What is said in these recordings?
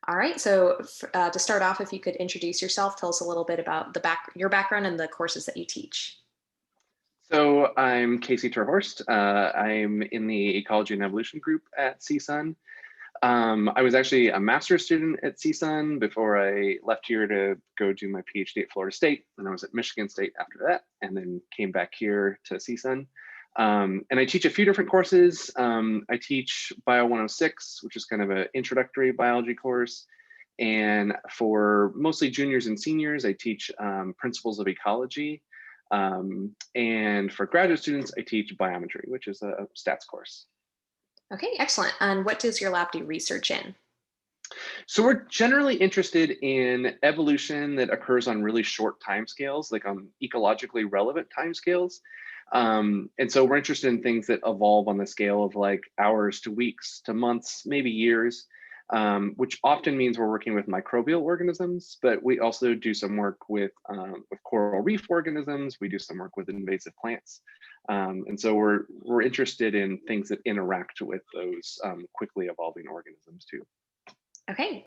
All right, so to start off, if you could introduce yourself, tell us a little bit about your background and the courses that you teach. So I'm Casey terHorst. I'm in the Ecology and Evolution group at CSUN. I was actually a master's student at CSUN before I left here to go do my PhD at Florida State. And I was at Michigan State after that, and then came back here to CSUN. And I teach a few different courses. I teach Bio 106, which is kind of an introductory biology course. And for mostly juniors and seniors, I teach Principles of Ecology. And for graduate students, I teach biometry, which is a stats course. Okay, excellent. And what does your lab do research in? So we're generally interested in evolution that occurs on really short timescales, like on ecologically relevant timescales. And so we're interested in things that evolve on the scale of like hours to weeks to months, maybe years, which often means we're working with microbial organisms, but we also do some work with coral reef organisms. We do some work with invasive plants. And so we're interested in things that interact with those quickly evolving organisms too. Okay.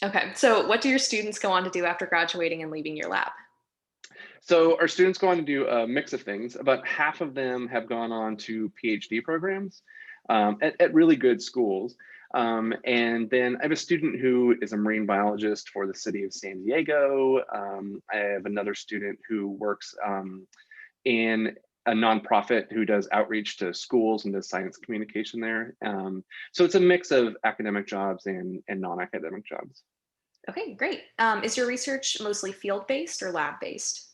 Okay, so what do your students go on to do after graduating and leaving your lab? So our students go on to do a mix of things. About half of them have gone on to PhD programs at really good schools. And then I have a student who is a marine biologist for the city of San Diego. I have another student who works in a nonprofit who does outreach to schools and does science communication there. So it's a mix of academic jobs and non-academic jobs. Okay, great. Is your research mostly field-based or lab-based?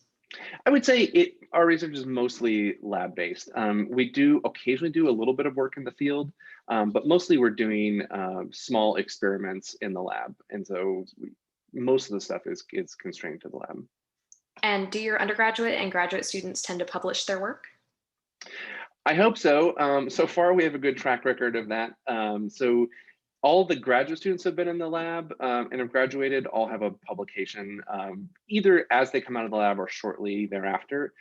I would say our research is mostly lab-based. We do occasionally do a little bit of work in the field, but mostly we're doing small experiments in the lab. And so most of the stuff is constrained to the lab. And do your undergraduate and graduate students tend to publish their work? I hope so. So far, we have a good track record of that. So all the graduate students have been in the lab and have graduated, all have a publication, either as they come out of the lab or shortly thereafter.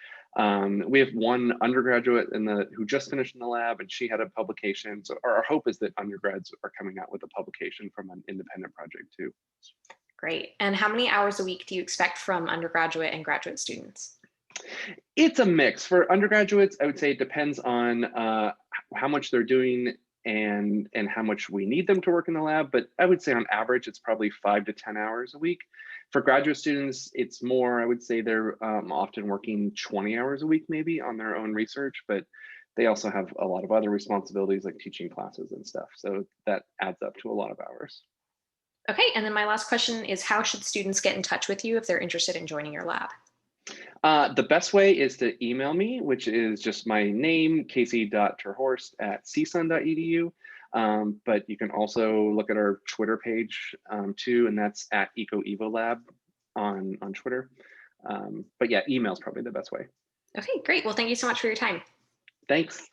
We have one undergraduate who just finished in the lab, and she had a publication. So our hope is that undergrads are coming out with a publication from an independent project too. Great. And how many hours a week do you expect from undergraduate and graduate students? It's a mix. For undergraduates, I would say it depends on how much they're doing and how much we need them to work in the lab. But I would say on average, it's probably 5 to 10 hours a week. For graduate students, it's more, I would say they're often working 20 hours a week maybe on their own research, but they also have a lot of other responsibilities like teaching classes and stuff. So that adds up to a lot of hours. Okay, and then my last question is how should students get in touch with you if they're interested in joining your lab? The best way is to email me, which is just my name, casey.terhorst@csun.edu. But you can also look at our Twitter page too, and that's at EcoEvoLab on Twitter. But yeah, email is probably the best way. Okay, great. Well, thank you so much for your time. Thanks.